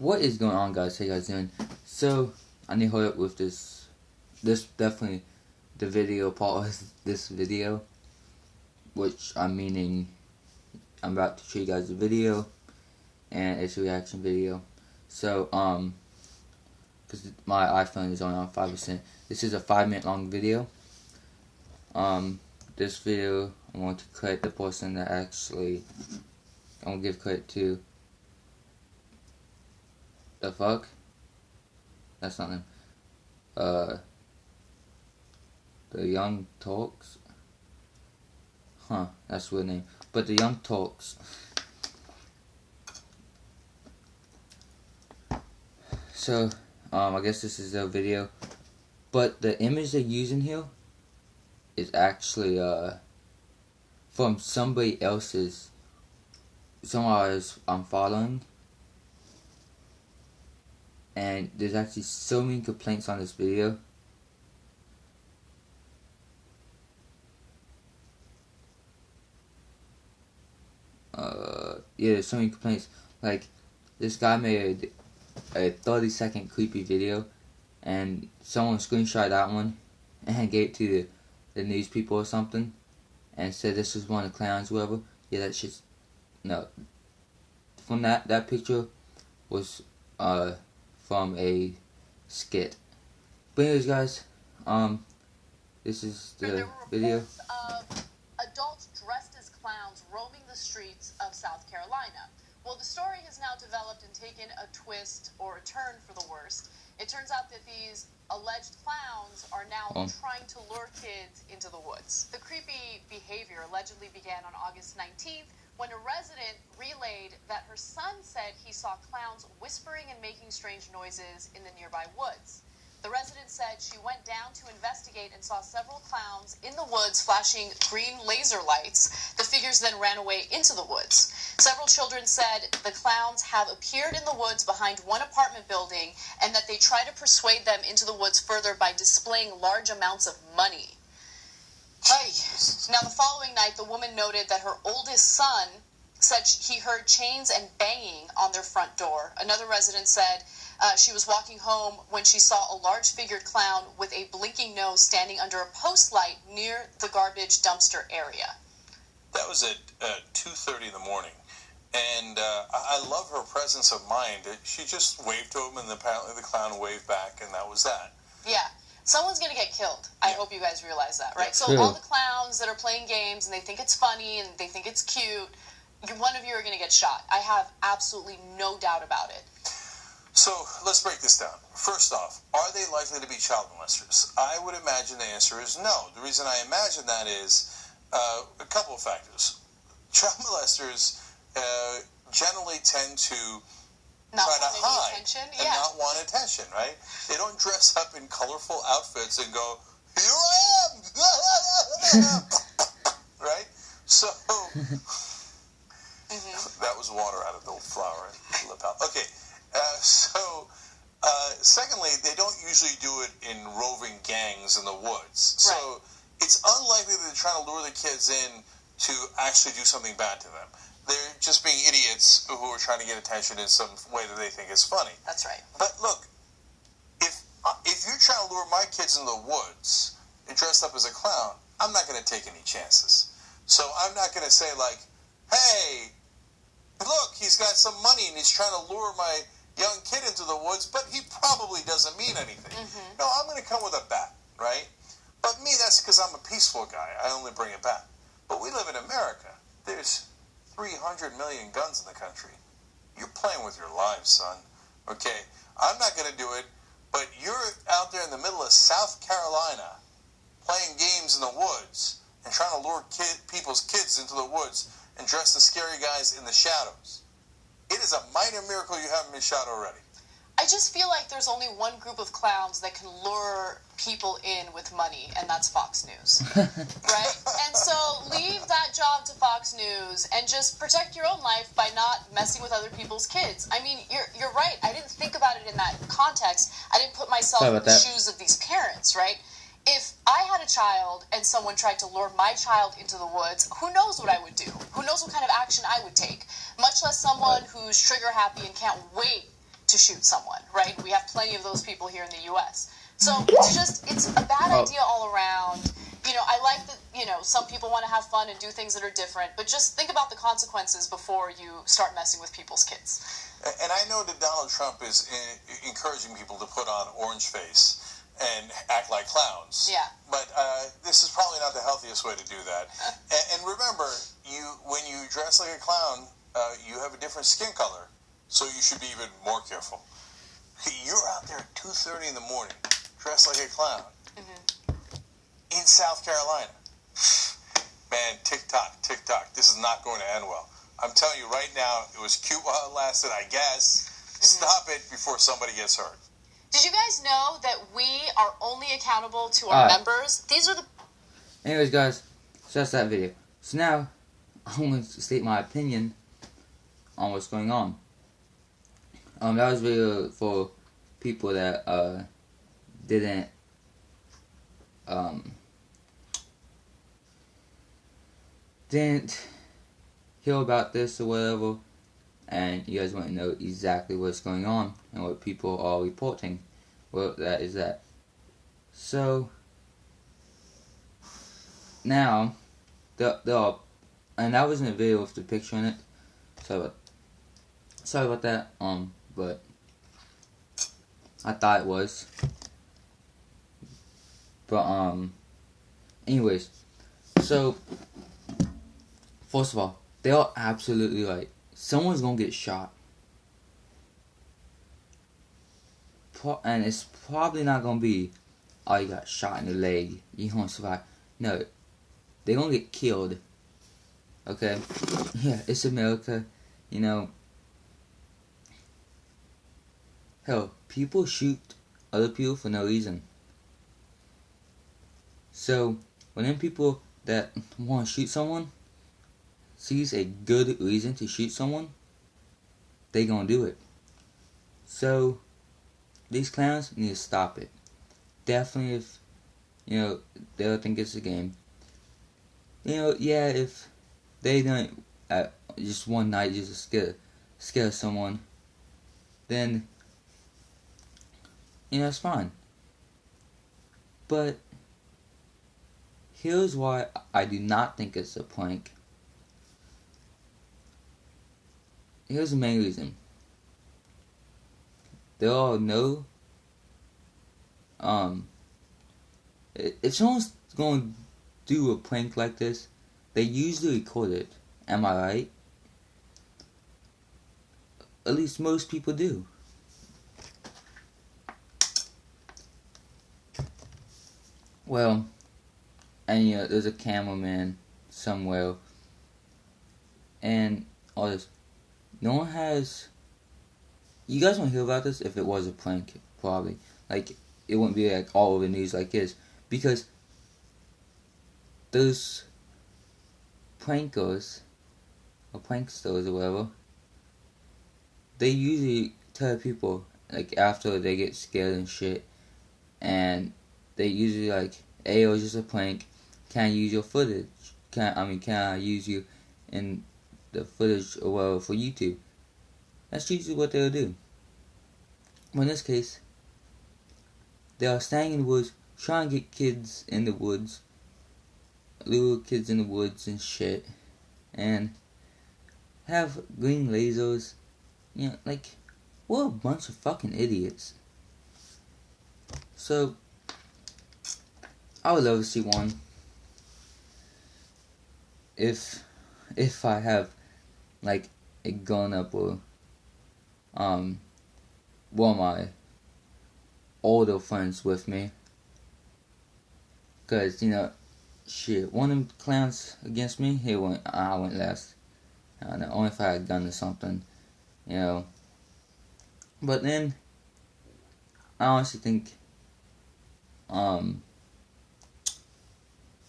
What is going on, guys? How you guys doing? So, I need to hold up with this definitely the video part of this video, which I'm meaning I'm about to show you guys the video, and it's a reaction video. So, because my iPhone is only on 5%. This is a 5-minute long video. This video, I want to credit the person that actually, I'm gonna give credit to. The fuck? That's not him. The Young Talks. Huh, that's a weird name. But the Young Talks. So, I guess this is their video. But the image they're using here is actually, from somebody else's, someone I'm following. And there's actually so many complaints on this video. Yeah, there's so many complaints. Like, this guy made a 30-second creepy video, and someone screenshot that one and gave it to the news people or something, and said this was one of the clowns, whoever. Yeah, that shit's, no. From that picture was, from a skit. But anyways, guys, this is the video. Of adults dressed as clowns roaming the streets of South Carolina. Well, the story has now developed and taken a twist or a turn for the worst. It turns out that these alleged clowns are now trying to lure kids into the woods. The creepy behavior allegedly began on August 19th when a resident relayed that her son said he saw clowns whispering and making strange noises in the nearby woods. The resident said she went down to investigate and saw several clowns in the woods flashing green laser lights. The figures then ran away into the woods. Several children said the clowns have appeared in the woods behind one apartment building and that they try to persuade them into the woods further by displaying large amounts of money. Now, the following night, the woman noted that her oldest son said he heard chains and banging on their front door. Another resident said she was walking home when she saw a large-figured clown with a blinking nose standing under a post light near the garbage dumpster area. That was at 2:30 in the morning. And I love her presence of mind. She just waved to him, and apparently the clown waved back, and that was that. Yeah. Someone's going to get killed. I hope you guys realize that, right? So all the clowns that are playing games and they think it's funny and they think it's cute, one of you are going to get shot. I have absolutely no doubt about it. So let's break this down. First off, are they likely to be child molesters? I would imagine the answer is no. The reason I imagine that is a couple of factors. Child molesters generally tend to not try to hide and not want attention, right? They don't dress up in colorful outfits and go, "Here I am!" Right? So, that was water out of the flower lip out. Okay, secondly, they don't usually do it in roving gangs in the woods. So, it's unlikely that they're trying to lure the kids in to actually do something bad to them. They're just being idiots who are trying to get attention in some way that they think is funny. That's right. But look, if you're trying to lure my kids in the woods and dressed up as a clown, I'm not going to take any chances. So I'm not going to say like, "Hey, look, he's got some money and he's trying to lure my young kid into the woods, but he probably doesn't mean anything." No, I'm going to come with a bat, right? But me, that's because I'm a peaceful guy. I only bring a bat. But we live in America. There's 300 million guns in the country. You're playing with your lives, son. Okay, I'm not going to do it, but you're out there in the middle of South Carolina playing games in the woods and trying to lure people's kids into the woods and dress the scary guys in the shadows. It is a minor miracle you haven't been shot already. I just feel like there's only one group of clowns that can lure people in with money, and that's Fox News. Right? And so leave that job to Fox News and just protect your own life by not messing with other people's kids. I mean, you're right. I didn't think about it in that context. I didn't put myself in the shoes of these parents, right? If I had a child and someone tried to lure my child into the woods, who knows what I would do? Who knows what kind of action I would take? Much less someone who's trigger happy and can't wait to shoot someone, right? We have plenty of those people here in the U.S. So it's a bad idea all around. You know, I like that, you know, some people want to have fun and do things that are different, but just think about the consequences before you start messing with people's kids. And I know that Donald Trump is encouraging people to put on orange face and act like clowns. Yeah. But this is probably not the healthiest way to do that. And remember, when you dress like a clown, you have a different skin color, so you should be even more careful. You're out there at 2:30 in the morning, dressed like a clown, in South Carolina. Man, tick-tock, tick-tock. This is not going to end well. I'm telling you right now, it was cute while it lasted, I guess. Stop it before somebody gets hurt. Did you guys know that we are only accountable to our members? These are the... Anyways, guys, so that's that video. So now, I'm going to state my opinion on what's going on. That was a video for people that didn't hear about this or whatever, and you guys want to know exactly what's going on and what people are reporting. Well, that is that. So now there are, and that wasn't a video with the picture in it. Sorry about that. But I thought it was. But anyways, so first of all, they are absolutely right. Someone's gonna get shot. And it's probably not gonna be, oh, you got shot in the leg, you gonna survive. No, they're gonna get killed. Okay? Yeah, it's America, you know. Hell, people shoot other people for no reason. So, when them people that want to shoot someone sees a good reason to shoot someone, they gonna do it. So, these clowns need to stop it. Definitely, if, you know, they don't think it's a game. You know, yeah, if they don't, just one night just scare someone, then, you know, it's fine. But here's why I do not think it's a prank. Here's the main reason. There are no, if someone's going to do a prank like this, they usually record it. Am I right? At least most people do. Well, and you know, there's a cameraman somewhere, and all this. No one has. You guys won't hear about this if it was a prank, probably. Like, it wouldn't be like all over the news like this, because those prankers or pranksters or whatever, they usually tell people like after they get scared and shit, and they usually like, hey, it was just a prank. Can I use your footage? Can I use you in the footage or whatever for YouTube? That's usually what they'll do. But in this case, they are staying in the woods, trying to get kids in the woods, little kids in the woods and shit, and have green lasers. You know, like, we're a bunch of fucking idiots. So, I would love to see one. If I have, like, a gun up or, one of my older friends with me. Cause, you know, shit, one of them clowns against me, I went last. I don't know, only if I had a gun or something, you know. But then, I honestly think,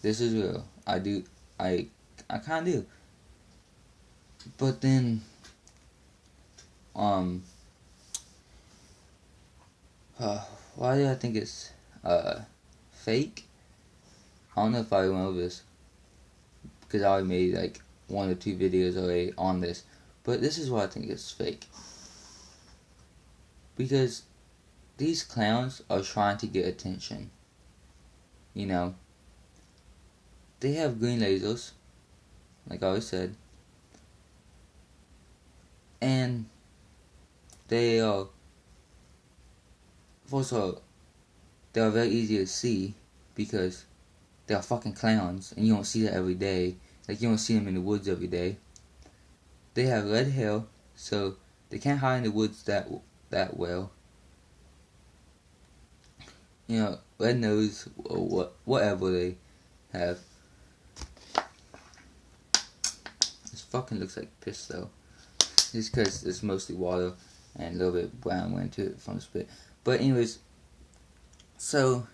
this is real. I kinda do. But then, why do I think it's, fake? I don't know if I went over this, because I already made, like, 1 or 2 videos already on this, but this is why I think it's fake. Because these clowns are trying to get attention. You know, they have green lasers, like I always said, and they are, first of all, they are very easy to see because they are fucking clowns, and you don't see that every day. Like, you don't see them in the woods every day. They have red hair, so they can't hide in the woods that well. You know, red nose, or whatever they have. This fucking looks like piss, though. Just because it's mostly water and a little bit brown went into it from the spit. But anyways, so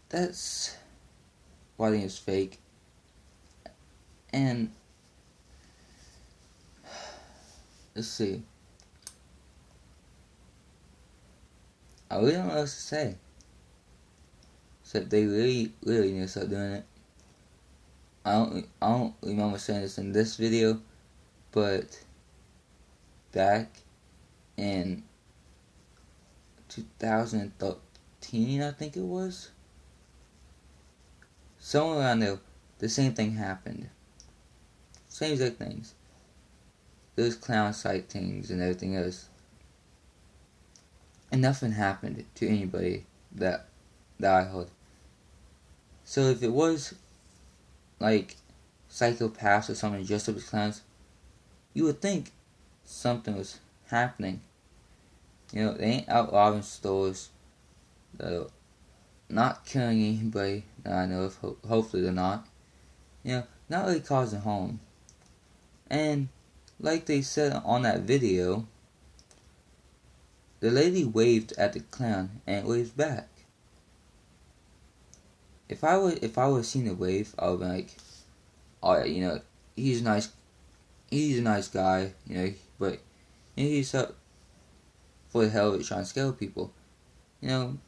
that's why I think it's fake. And let's see. I really don't know what else to say. Except they really need to start doing it. I don't remember saying this in this video, but back in 2013, I think it was, somewhere around there, the same thing happened. Same exact things. Those clown sightings and everything else. And nothing happened to anybody that I heard. So if it was like psychopaths or something dressed up as clowns, you would think something was happening. You know, they ain't out robbing stores. They're not killing anybody that I know of. Hopefully they're not. You know, not really causing harm. And like they said on that video, the lady waved at the clown and it waved back. If I would have seen the wave, I would be like, alright, you know, he's a nice guy, you know, but you know, he's up for the hell of it trying to scare people. You know,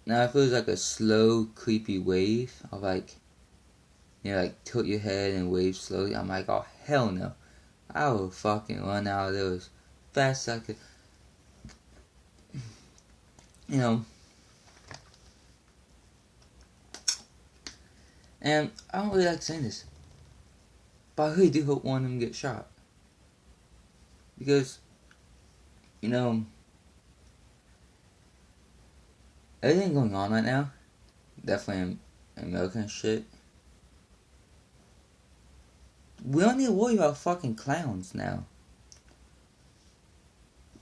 now if it was like a slow, creepy wave, of like, you know, like tilt your head and wave slowly, I'm like, oh hell no. I will fucking run out of there as fast as I could. You know, and I don't really like saying this, but I really do hope one of them gets shot. Because, you know, everything going on right now, definitely American shit. We don't need to worry about fucking clowns now.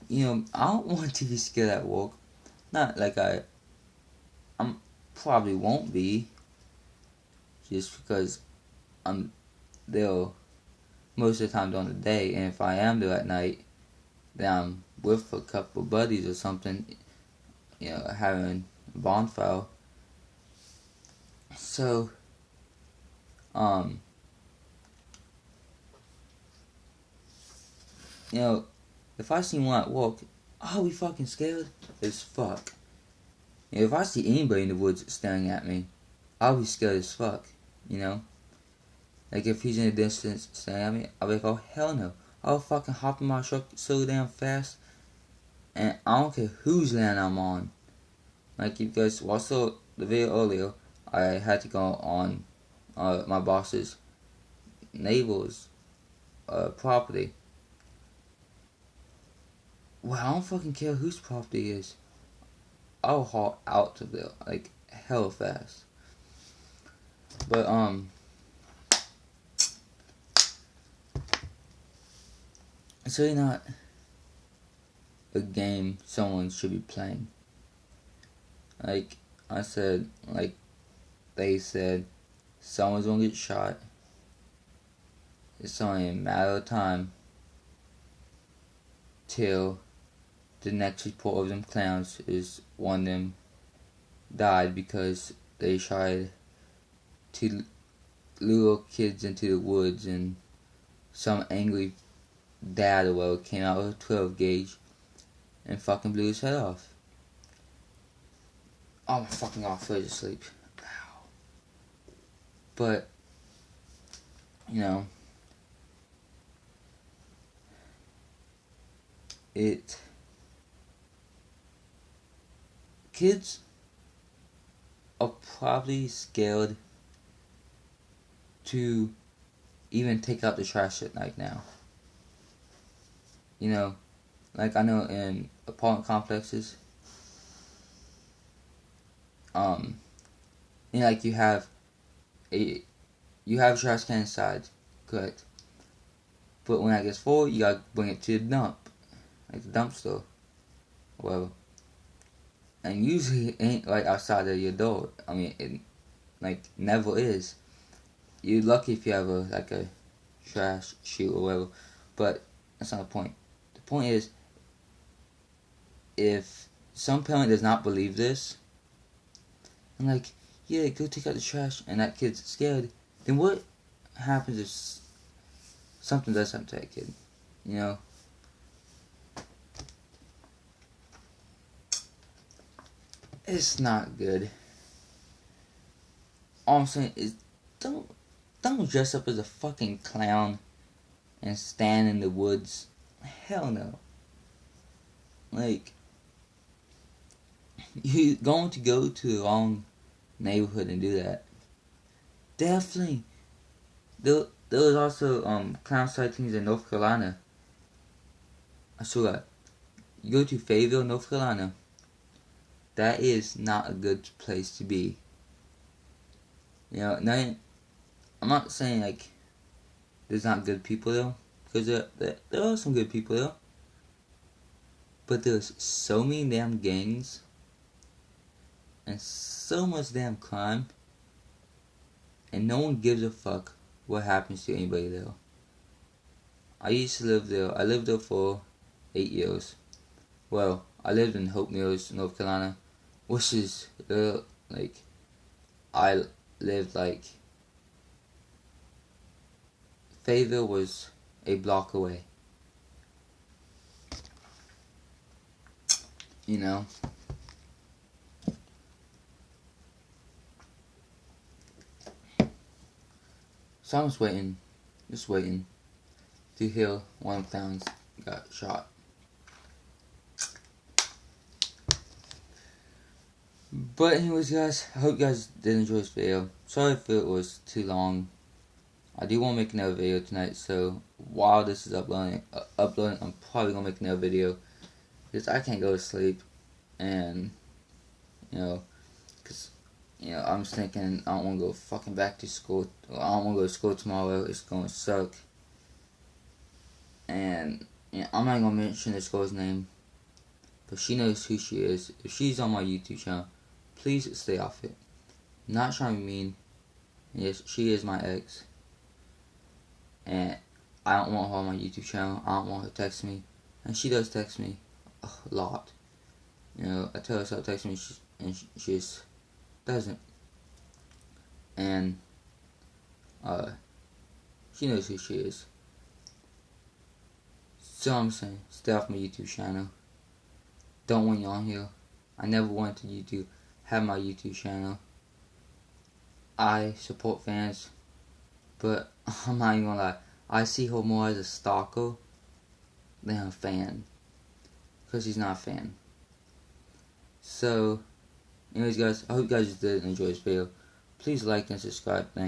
You know, I don't want to be scared at work. Not like I'm probably won't be. Just because I'm there most of the time during the day. And if I am there at night, then I'm with a couple of buddies or something. You know, having a bonfire. So, you know, if I see one at work, I'll be fucking scared as fuck. You know, if I see anybody in the woods staring at me, I'll be scared as fuck, you know? Like, if he's in the distance staring at me, I'll be like, oh, hell no. I'll fucking hop in my truck so damn fast, and I don't care whose land I'm on. Like, you guys watched the video earlier, I had to go on my boss's neighbor's property. Well, I don't fucking care whose property it is. I'll haul out of there, like, hella fast. But, it's really not a game someone should be playing. Like I said, like they said, someone's gonna get shot. It's only a matter of time till the next report of them clowns is one of them died because they tried to lure kids into the woods, and some angry dad or whatever came out with a 12 gauge and fucking blew his head off. Oh my fucking god, I fell asleep. Ow. But, you know, kids are probably scared to even take out the trash at night now. You know, like I know in apartment complexes, like you have a trash can inside, correct? But when that gets full, you gotta bring it to the dump, like the dumpster, or whatever. And usually it ain't like outside of your door. I mean, it like never is. You're lucky if you have a trash chute or whatever. But that's not the point. The point is, if some parent does not believe this, and like, yeah, go take out the trash, and that kid's scared, then what happens if something does happen to that kid? You know? It's not good. All I'm saying is, don't dress up as a fucking clown and stand in the woods. Hell no. Like, you're going to go to the wrong neighborhood and do that. Definitely. There was also clown sightings in North Carolina. I saw that. You go to Fayetteville, North Carolina. That is not a good place to be. You know, I'm not saying like there's not good people there, because there are some good people there. But there's so many damn gangs and so much damn crime, and no one gives a fuck what happens to anybody there. I used to live there. I lived there for 8 years. Well, I lived in Hope Mills, North Carolina, which is like I lived like Fayetteville was a block away. You know? So I'm just waiting to hear one of the clowns got shot. But anyways guys, I hope you guys did enjoy this video. Sorry if it was too long. I do want to make another video tonight, so while this is uploading, I'm probably going to make another video. Because I can't go to sleep, and, because, I'm just thinking I don't want to go fucking back to school. I don't want to go to school tomorrow. It's going to suck. And, I'm not going to mention this girl's name, but she knows who she is. If she's on my YouTube channel, please stay off it. I'm not trying to be mean. Yes, she is my ex. And I don't want her on my YouTube channel. I don't want her to text me. And she does text me a lot. I tell her to stop texting me, and she just doesn't. And, she knows who she is. So I'm saying, stay off my YouTube channel. Don't want you on here. I never wanted you to have my YouTube channel. I support fans, but I'm not even gonna lie. I see her more as a stalker than a fan, because she's not a fan. So, anyways guys, I hope you guys did enjoy this video. Please like and subscribe. Thanks.